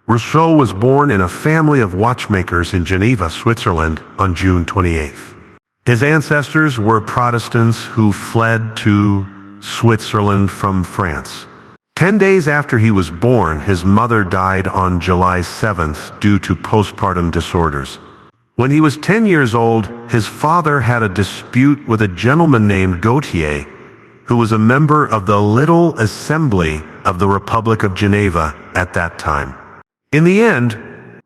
Rousseau was born in a family of watchmakers in Geneva, Switzerland, on June 28th. His ancestors were Protestants who fled to Switzerland from France. 10 days after he was born, his mother died on July 7th due to postpartum disorders. When he was 10 years old, his father had a dispute with a gentleman named Gautier, who was a member of the Little Assembly of the Republic of Geneva at that time. In the end,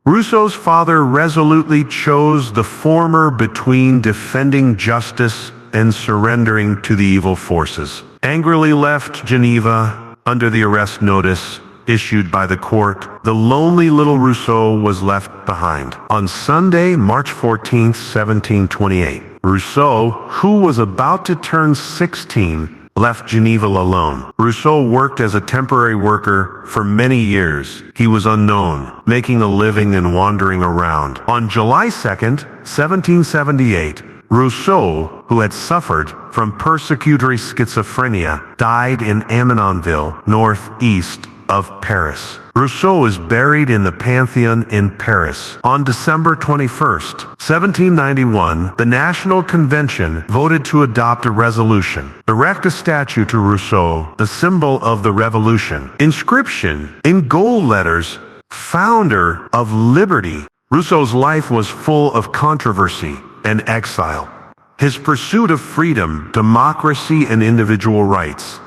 Rousseau's father resolutely chose the former between defending justice and surrendering to the evil forces. Angrily left Geneva under the arrest notice issued by the court, the lonely little Rousseau was left behind. On Sunday, March 14, 1728, Rousseau, who was about to turn 16, left Geneva alone. Rousseau worked as a temporary worker for many years. He was unknown, making a living and wandering around. On July 2nd, 1778, Rousseau, who had suffered from persecutory schizophrenia, died in Aminonville, northeast of Paris. Rousseau is buried in the Pantheon in Paris. On December 21st, 1791, the National Convention voted to adopt a resolution. Erect a statue to Rousseau, the symbol of the revolution. Inscription in gold letters, founder of liberty. Rousseau's life was full of controversy and exile. His pursuit of freedom, democracy, and individual rights,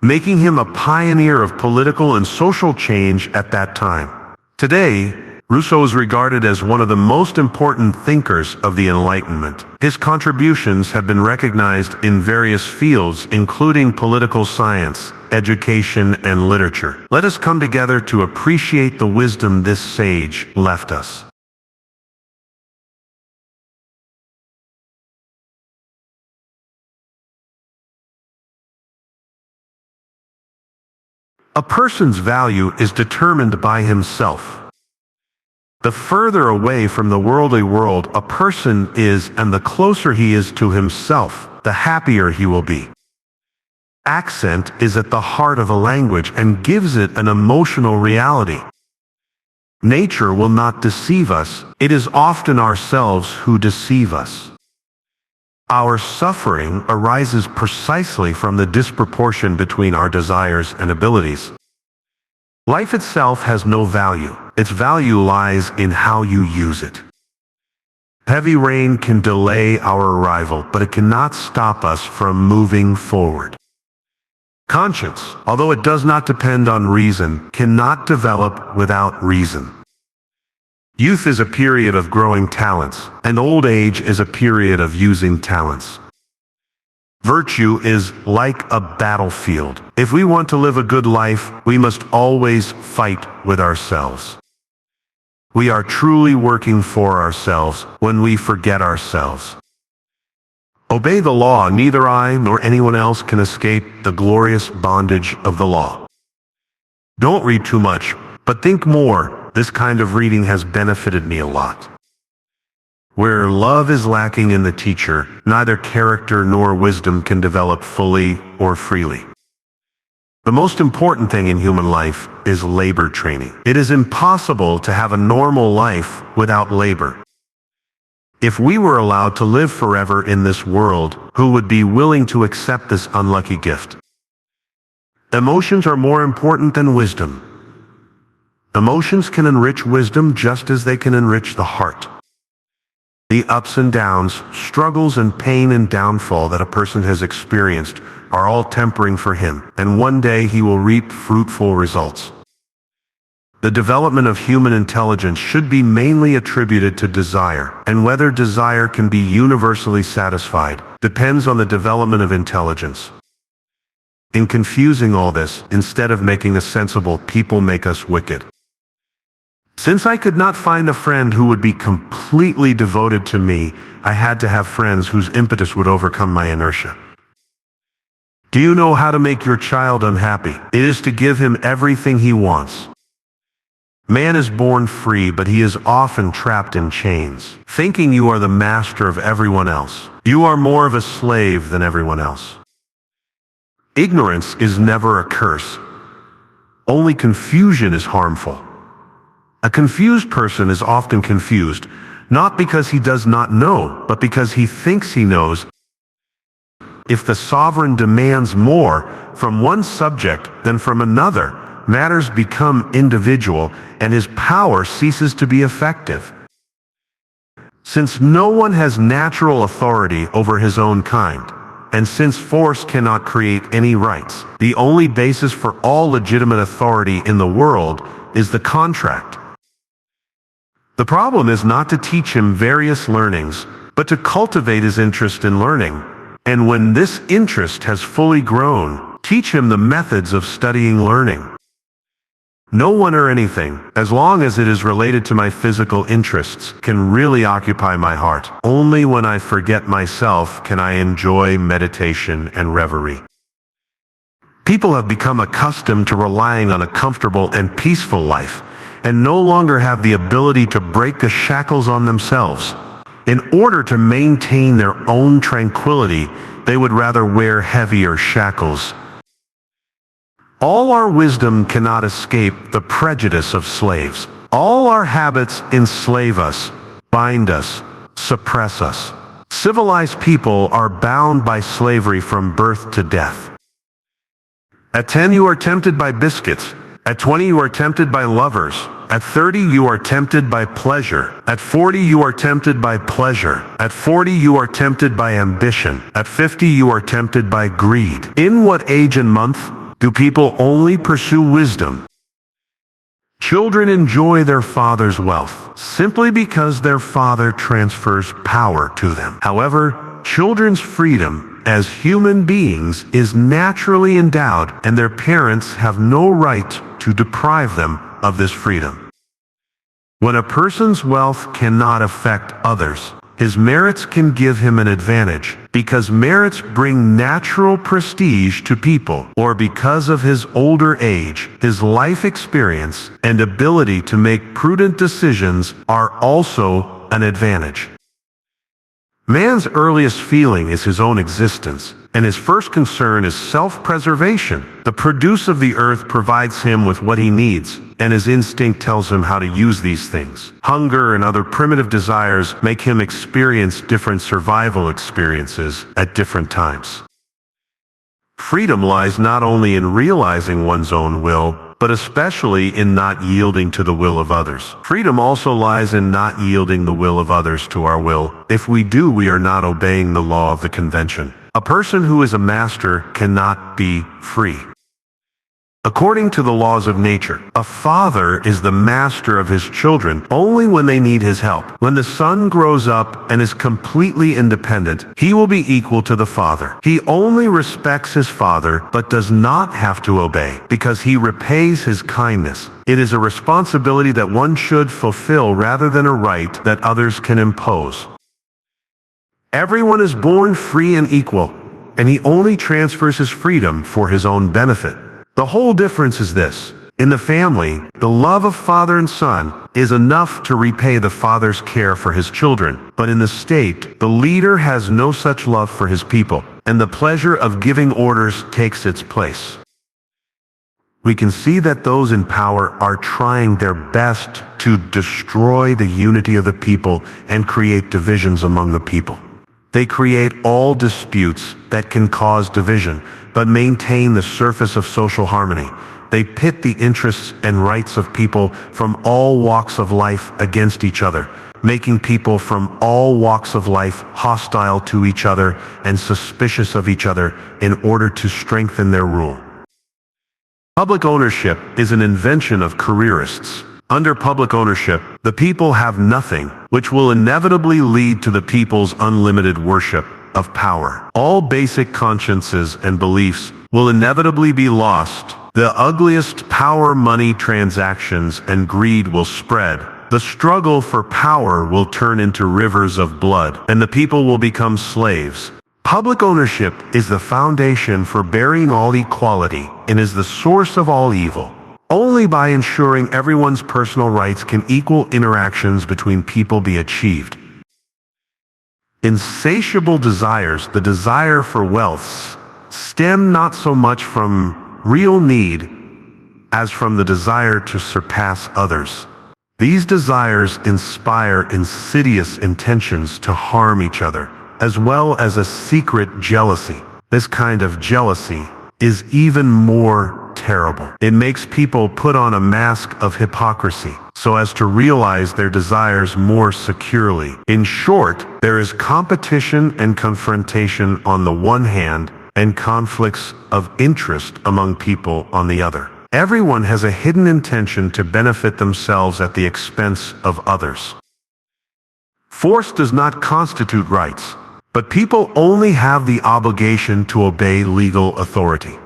making him a pioneer of political and social change at that time. Today, Rousseau is regarded as one of the most important thinkers of the Enlightenment. His contributions have been recognized in various fields, including political science, education, and literature. Let us come together to appreciate the wisdom this sage left us. A person's value is determined by himself. The further away from the worldly world a person is and the closer he is to himself, the happier he will be. Accent is at the heart of a language and gives it an emotional reality. Nature will not deceive us. It is often ourselves who deceive us. Our suffering arises precisely from the disproportion between our desires and abilities. Life itself has no value. Its value lies in how you use it. Heavy rain can delay our arrival, but it cannot stop us from moving forward. Conscience, although it does not depend on reason, cannot develop without reason. Youth is a period of growing talents, and old age is a period of using talents. Virtue is like a battlefield. If we want to live a good life, we must always fight with ourselves. We are truly working for ourselves when we forget ourselves. Obey the law. Neither I nor anyone else can escape the glorious bondage of the law. Don't read too much, but think more. This kind of reading has benefited me a lot. Where love is lacking in the teacher, neither character nor wisdom can develop fully or freely. The most important thing in human life is labor training. It is impossible to have a normal life without labor. If we were allowed to live forever in this world, who would be willing to accept this unlucky gift? Emotions are more important than wisdom. Emotions can enrich wisdom just as they can enrich the heart. The ups and downs, struggles and pain and downfall that a person has experienced are all tempering for him, and one day he will reap fruitful results. The development of human intelligence should be mainly attributed to desire, and whether desire can be universally satisfied depends on the development of intelligence. In confusing all this, instead of making us sensible, people make us wicked. Since I could not find a friend who would be completely devoted to me, I had to have friends whose impetus would overcome my inertia. Do you know how to make your child unhappy? It is to give him everything he wants. Man is born free, but he is often trapped in chains, thinking you are the master of everyone else. You are more of a slave than everyone else. Ignorance is never a curse. Only confusion is harmful. A confused person is often confused, not because he does not know, but because he thinks he knows. If the sovereign demands more from one subject than from another, matters become individual and his power ceases to be effective. Since no one has natural authority over his own kind, and since force cannot create any rights, the only basis for all legitimate authority in the world is the contract. The problem is not to teach him various learnings, but to cultivate his interest in learning. And when this interest has fully grown, teach him the methods of studying learning. No one or anything, as long as it is related to my physical interests, can really occupy my heart. Only when I forget myself can I enjoy meditation and reverie. People have become accustomed to relying on a comfortable and peaceful life, and no longer have the ability to break the shackles on themselves. In order to maintain their own tranquility, they would rather wear heavier shackles. All our wisdom cannot escape the prejudice of slaves. All our habits enslave us, bind us, suppress us. Civilized people are bound by slavery from birth to death. At 10 you are tempted by biscuits. At 20 you are tempted by lovers. At 30 you are tempted by pleasure. At 40 you are tempted by pleasure. At 40 you are tempted by ambition. At 50 you are tempted by greed. In what age and month do people only pursue wisdom? Children enjoy their father's wealth simply because their father transfers power to them. However, children's freedom as human beings is naturally endowed, and their parents have no right to deprive them of this freedom. When a person's wealth cannot affect others, his merits can give him an advantage, because merits bring natural prestige to people, or because of his older age, his life experience, and ability to make prudent decisions are also an advantage. Man's earliest feeling is his own existence, and his first concern is self-preservation. The produce of the earth provides him with what he needs, and his instinct tells him how to use these things. Hunger and other primitive desires make him experience different survival experiences at different times. Freedom lies not only in realizing one's own will, but especially in not yielding to the will of others. Freedom also lies in not yielding the will of others to our will. If we do, we are not obeying the law of the convention. A person who is a master cannot be free. According to the laws of nature, a father is the master of his children only when they need his help. When the son grows up and is completely independent, he will be equal to the father. He only respects his father but does not have to obey, because he repays his kindness. It is a responsibility that one should fulfill rather than a right that others can impose. Everyone is born free and equal, and he only transfers his freedom for his own benefit. The whole difference is this: in the family, the love of father and son is enough to repay the father's care for his children. But in the state, the leader has no such love for his people, and the pleasure of giving orders takes its place. We can see that those in power are trying their best to destroy the unity of the people and create divisions among the people. They create all disputes that can cause division, but maintain the surface of social harmony. They pit the interests and rights of people from all walks of life against each other, making people from all walks of life hostile to each other and suspicious of each other in order to strengthen their rule. Public ownership is an invention of careerists. Under public ownership, the people have nothing, which will inevitably lead to the people's unlimited worship of power. All basic consciences and beliefs will inevitably be lost. The ugliest power-money transactions and greed will spread. The struggle for power will turn into rivers of blood, and the people will become slaves. Public ownership is the foundation for bearing all equality and is the source of all evil. Only by ensuring everyone's personal rights can equal interactions between people be achieved. Insatiable desires, the desire for wealth, stem not so much from real need as from the desire to surpass others. These desires inspire insidious intentions to harm each other, as well as a secret jealousy. This kind of jealousy is even more terrible. It makes people put on a mask of hypocrisy so as to realize their desires more securely. In short, there is competition and confrontation on the one hand, and conflicts of interest among people on the other. Everyone has a hidden intention to benefit themselves at the expense of others. Force does not constitute rights, but people only have the obligation to obey legal authority.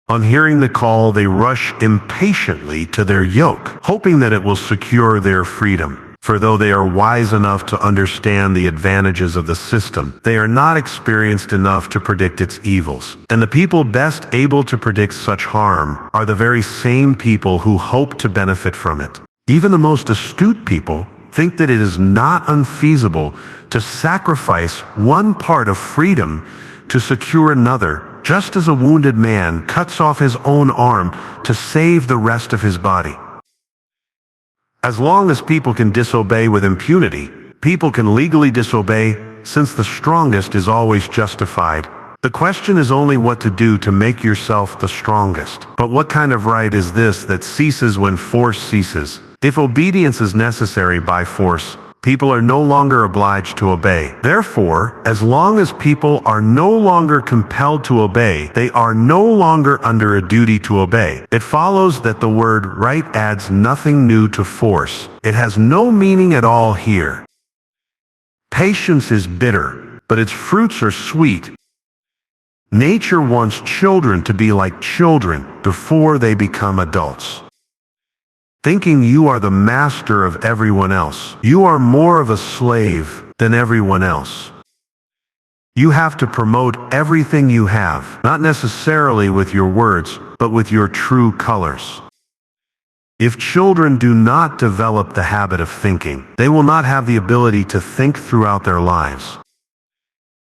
On hearing the call, they rush impatiently to their yoke, hoping that it will secure their freedom. For though they are wise enough to understand the advantages of the system, they are not experienced enough to predict its evils. And the people best able to predict such harm are the very same people who hope to benefit from it. Even the most astute people think that it is not unfeasible to sacrifice one part of freedom to secure another, just as a wounded man cuts off his own arm to save the rest of his body. As long as people can disobey with impunity, people can legally disobey, since the strongest is always justified. The question is only what to do to make yourself the strongest. But what kind of right is this that ceases when force ceases? If obedience is necessary by force, people are no longer obliged to obey. Therefore, as long as people are no longer compelled to obey, they are no longer under a duty to obey. It follows that the word right adds nothing new to force. It has no meaning at all here. Patience is bitter, but its fruits are sweet. Nature wants children to be like children before they become adults. Thinking you are the master of everyone else, you are more of a slave than everyone else. You have to promote everything you have, not necessarily with your words, but with your true colors. If children do not develop the habit of thinking, they will not have the ability to think throughout their lives.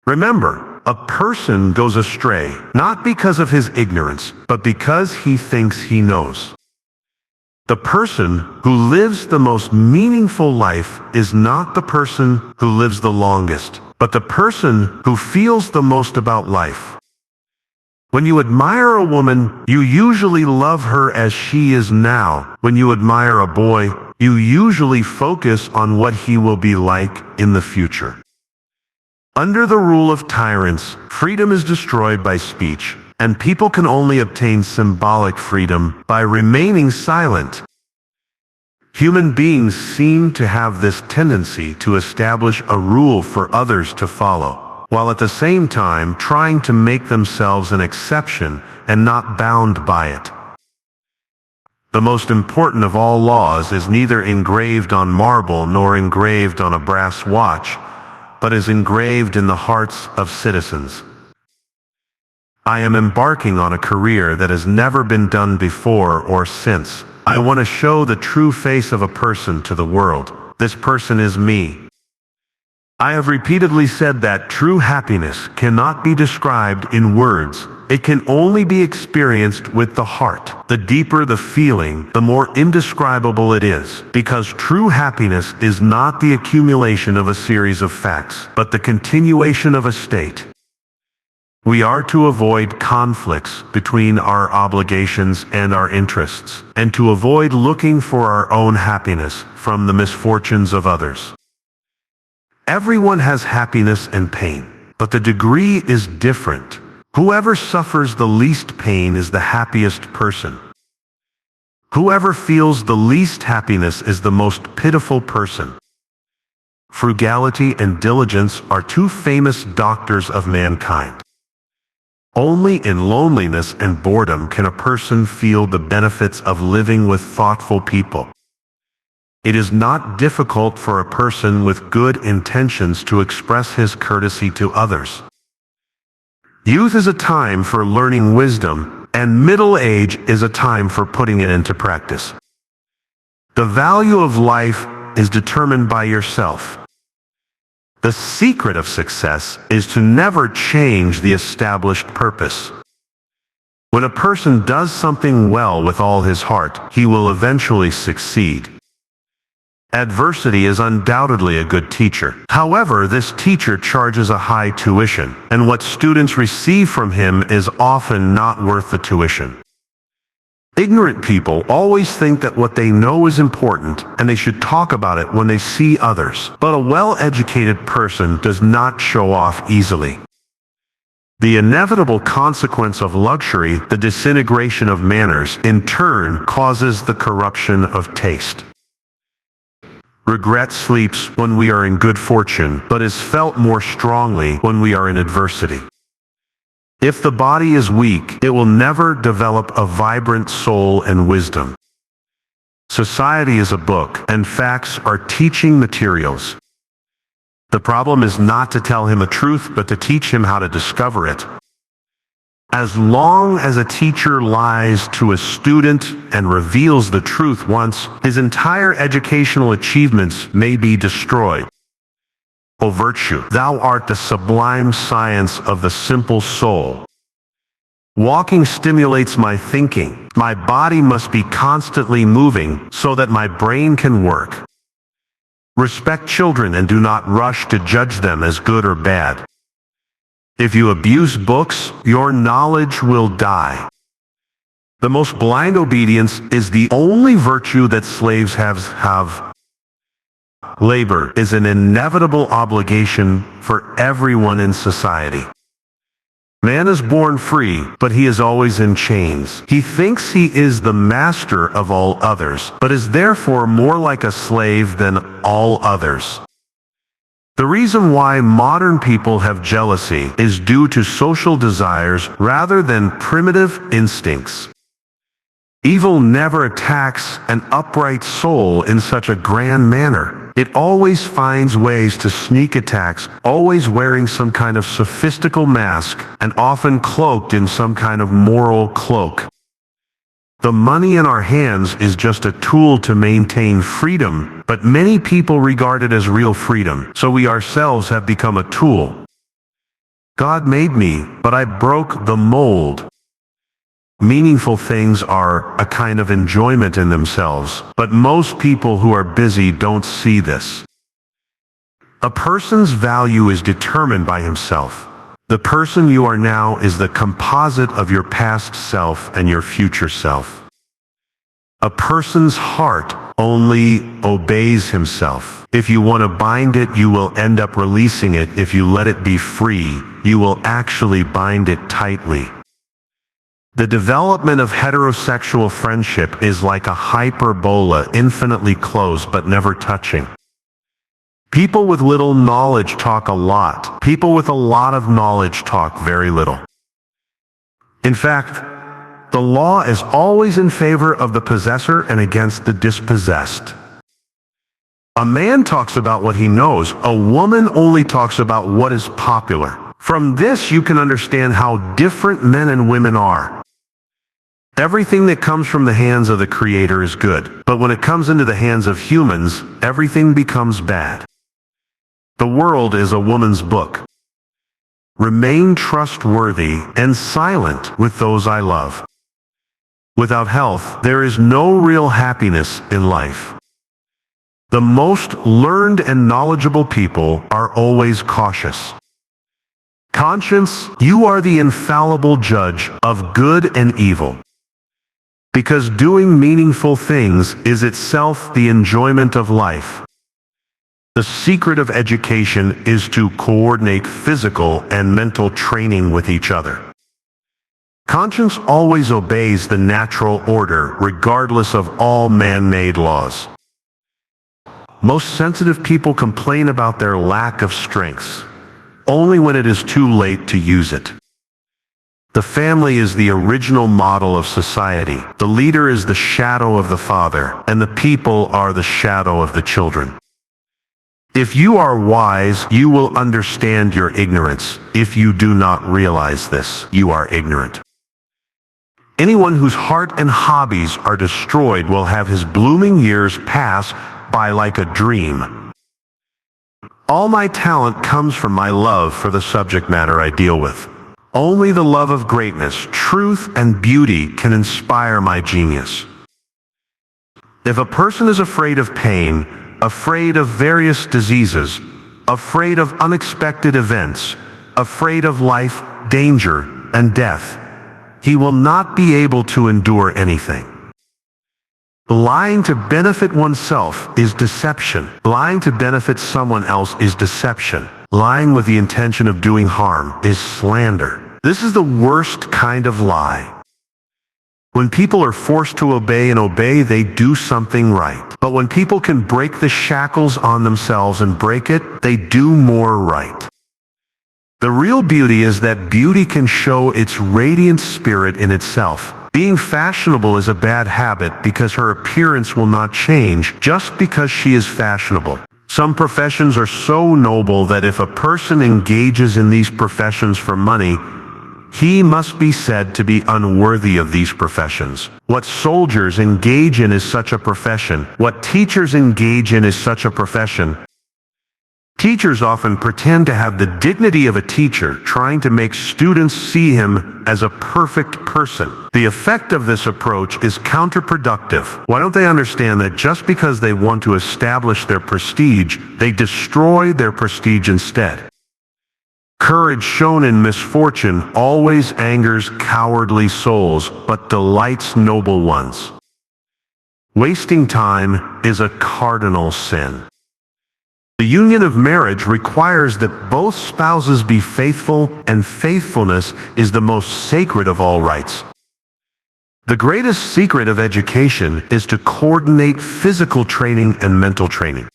Remember, a person goes astray, not because of his ignorance, but because he thinks he knows. The person who lives the most meaningful life is not the person who lives the longest, but the person who feels the most about life. When you admire a woman, you usually love her as she is now. When you admire a boy, you usually focus on what he will be like in the future. Under the rule of tyrants, freedom is destroyed by speech, and people can only obtain symbolic freedom by remaining silent. Human beings seem to have this tendency to establish a rule for others to follow, while at the same time trying to make themselves an exception and not bound by it. The most important of all laws is neither engraved on marble nor engraved on a brass watch, but is engraved in the hearts of citizens. I am embarking on a career that has never been done before or since. I want to show the true face of a person to the world. This person is me. I have repeatedly said that true happiness cannot be described in words. It can only be experienced with the heart. The deeper the feeling, the more indescribable it is, because true happiness is not the accumulation of a series of facts, but the continuation of a state. We are to avoid conflicts between our obligations and our interests, and to avoid looking for our own happiness from the misfortunes of others. Everyone has happiness and pain, but the degree is different. Whoever suffers the least pain is the happiest person. Whoever feels the least happiness is the most pitiful person. Frugality and diligence are two famous doctors of mankind. Only in loneliness and boredom can a person feel the benefits of living with thoughtful people. It is not difficult for a person with good intentions to express his courtesy to others. Youth is a time for learning wisdom, and middle age is a time for putting it into practice. The value of life is determined by yourself. The secret of success is to never change the established purpose. When a person does something well with all his heart, he will eventually succeed. Adversity is undoubtedly a good teacher. However, this teacher charges a high tuition, and what students receive from him is often not worth the tuition. Ignorant people always think that what they know is important, and they should talk about it when they see others. But a well-educated person does not show off easily. The inevitable consequence of luxury, the disintegration of manners, in turn causes the corruption of taste. Regret sleeps when we are in good fortune, but is felt more strongly when we are in adversity. If the body is weak, it will never develop a vibrant soul and wisdom. Society is a book, and facts are teaching materials. The problem is not to tell him a truth, but to teach him how to discover it. As long as a teacher lies to a student and reveals the truth once, his entire educational achievements may be destroyed. O virtue, thou art the sublime science of the simple soul. Walking stimulates my thinking. My body must be constantly moving so that my brain can work. Respect children and do not rush to judge them as good or bad. If you abuse books, your knowledge will die. The most blind obedience is the only virtue that slaves have. Labor is an inevitable obligation for everyone in society. Man is born free, but he is always in chains. He thinks he is the master of all others, but is therefore more like a slave than all others. The reason why modern people have jealousy is due to social desires rather than primitive instincts. Evil never attacks an upright soul in such a grand manner. It always finds ways to sneak attacks, always wearing some kind of sophistical mask, and often cloaked in some kind of moral cloak. The money in our hands is just a tool to maintain freedom, but many people regard it as real freedom, so we ourselves have become a tool. God made me, but I broke the mold. Meaningful things are a kind of enjoyment in themselves, but most people who are busy don't see this. A person's value is determined by himself. The person you are now is the composite of your past self and your future self. A person's heart only obeys himself. If you want to bind it, you will end up releasing it. If you let it be free, you will actually bind it tightly. The development of heterosexual friendship is like a hyperbola, infinitely close but never touching. People with little knowledge talk a lot. People with a lot of knowledge talk very little. In fact, the law is always in favor of the possessor and against the dispossessed. A man talks about what he knows. A woman only talks about what is popular. From this you can understand how different men and women are. Everything that comes from the hands of the Creator is good, but when it comes into the hands of humans, everything becomes bad. The world is a woman's book. Remain trustworthy and silent with those I love. Without health, there is no real happiness in life. The most learned and knowledgeable people are always cautious. Conscience, you are the infallible judge of good and evil. Because doing meaningful things is itself the enjoyment of life. The secret of education is to coordinate physical and mental training with each other. Conscience always obeys the natural order, regardless of all man-made laws. Most sensitive people complain about their lack of strength, only when it is too late to use it. The family is the original model of society. The leader is the shadow of the father, and the people are the shadow of the children. If you are wise, you will understand your ignorance. If you do not realize this, you are ignorant. Anyone whose heart and hobbies are destroyed will have his blooming years pass by like a dream. All my talent comes from my love for the subject matter I deal with. Only the love of greatness, truth, and beauty can inspire my genius. If a person is afraid of pain, afraid of various diseases, afraid of unexpected events, afraid of life, danger, and death, he will not be able to endure anything. Lying to benefit oneself is deception. Lying to benefit someone else is deception. Lying with the intention of doing harm is slander. This is the worst kind of lie. When people are forced to obey, they do something right. But when people can break the shackles on themselves and break it, they do more right. The real beauty is that beauty can show its radiant spirit in itself. Being fashionable is a bad habit because her appearance will not change just because she is fashionable. Some professions are so noble that if a person engages in these professions for money, he must be said to be unworthy of these professions. What soldiers engage in is such a profession. What teachers engage in is such a profession. Teachers often pretend to have the dignity of a teacher, trying to make students see him as a perfect person. The effect of this approach is counterproductive. Why don't they understand that just because they want to establish their prestige, they destroy their prestige instead? Courage shown in misfortune always angers cowardly souls, but delights noble ones. Wasting time is a cardinal sin. The union of marriage requires that both spouses be faithful, and faithfulness is the most sacred of all rights. The greatest secret of education is to coordinate physical training and mental training.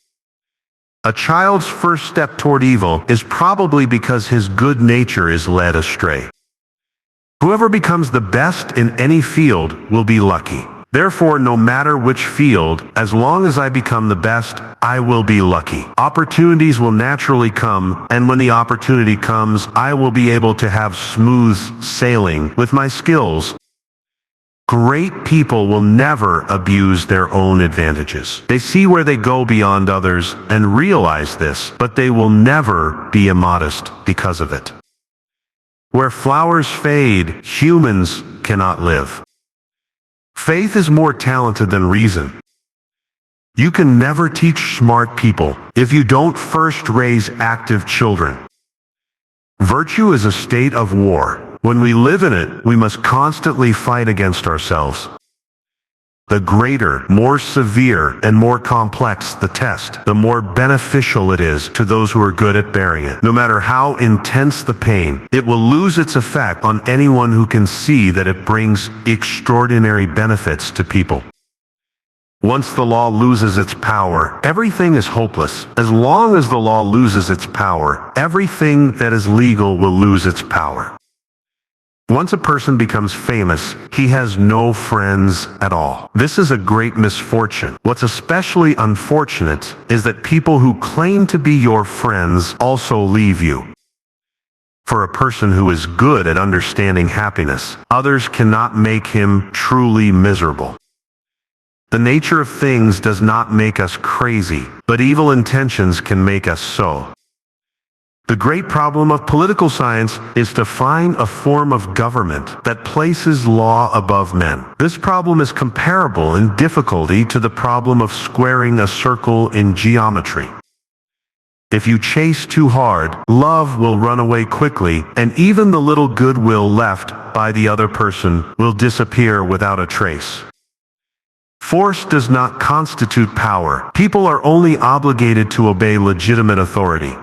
A child's first step toward evil is probably because his good nature is led astray. Whoever becomes the best in any field will be lucky. Therefore, no matter which field, as long as I become the best, I will be lucky. Opportunities will naturally come, and when the opportunity comes, I will be able to have smooth sailing with my skills. Great people will never abuse their own advantages. They see where they go beyond others and realize this, but they will never be immodest because of it. Where flowers fade, humans cannot live. Faith is more talented than reason. You can never teach smart people if you don't first raise active children. Virtue is a state of war. When we live in it, we must constantly fight against ourselves. The greater, more severe, and more complex the test, the more beneficial it is to those who are good at bearing it. No matter how intense the pain, it will lose its effect on anyone who can see that it brings extraordinary benefits to people. Once the law loses its power, everything is hopeless. As long as the law loses its power, everything that is legal will lose its power. Once a person becomes famous, he has no friends at all. This is a great misfortune. What's especially unfortunate is that people who claim to be your friends also leave you. For a person who is good at understanding happiness, others cannot make him truly miserable. The nature of things does not make us crazy, but evil intentions can make us so. The great problem of political science is to find a form of government that places law above men. This problem is comparable in difficulty to the problem of squaring a circle in geometry. If you chase too hard, love will run away quickly, and even the little goodwill left by the other person will disappear without a trace. Force does not constitute power. People are only obligated to obey legitimate authority.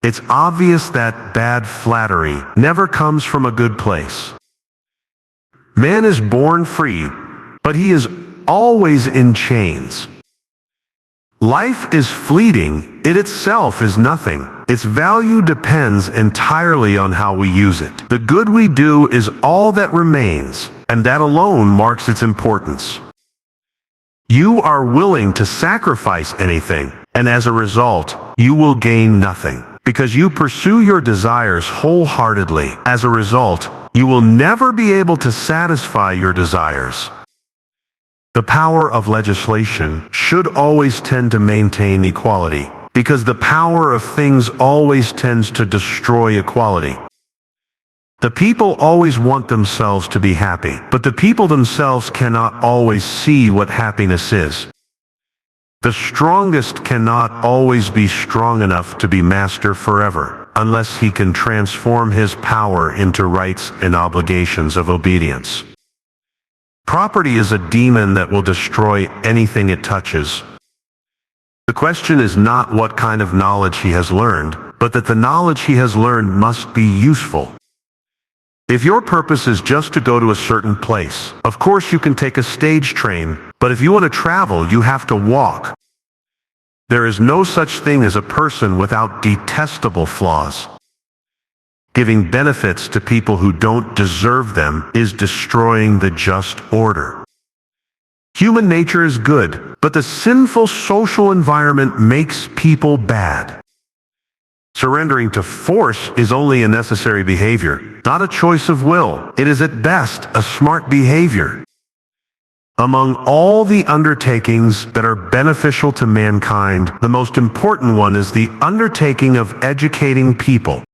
It's obvious that bad flattery never comes from a good place. Man is born free, but he is always in chains. Life is fleeting. It itself is nothing. Its value depends entirely on how we use it. The good we do is all that remains, and that alone marks its importance. You are willing to sacrifice anything, and as a result, you will gain nothing. Because you pursue your desires wholeheartedly. As a result, you will never be able to satisfy your desires. The power of legislation should always tend to maintain equality, because the power of things always tends to destroy equality. The people always want themselves to be happy, but the people themselves cannot always see what happiness is. The strongest cannot always be strong enough to be master forever, unless he can transform his power into rights and obligations of obedience. Property is a demon that will destroy anything it touches. The question is not what kind of knowledge he has learned, but that the knowledge he has learned must be useful. If your purpose is just to go to a certain place, of course you can take a stage train, but if you want to travel, you have to walk. There is no such thing as a person without detestable flaws. Giving benefits to people who don't deserve them is destroying the just order. Human nature is good, but the sinful social environment makes people bad. Surrendering to force is only a necessary behavior, not a choice of will. It is at best a smart behavior. Among all the undertakings that are beneficial to mankind, the most important one is the undertaking of educating people.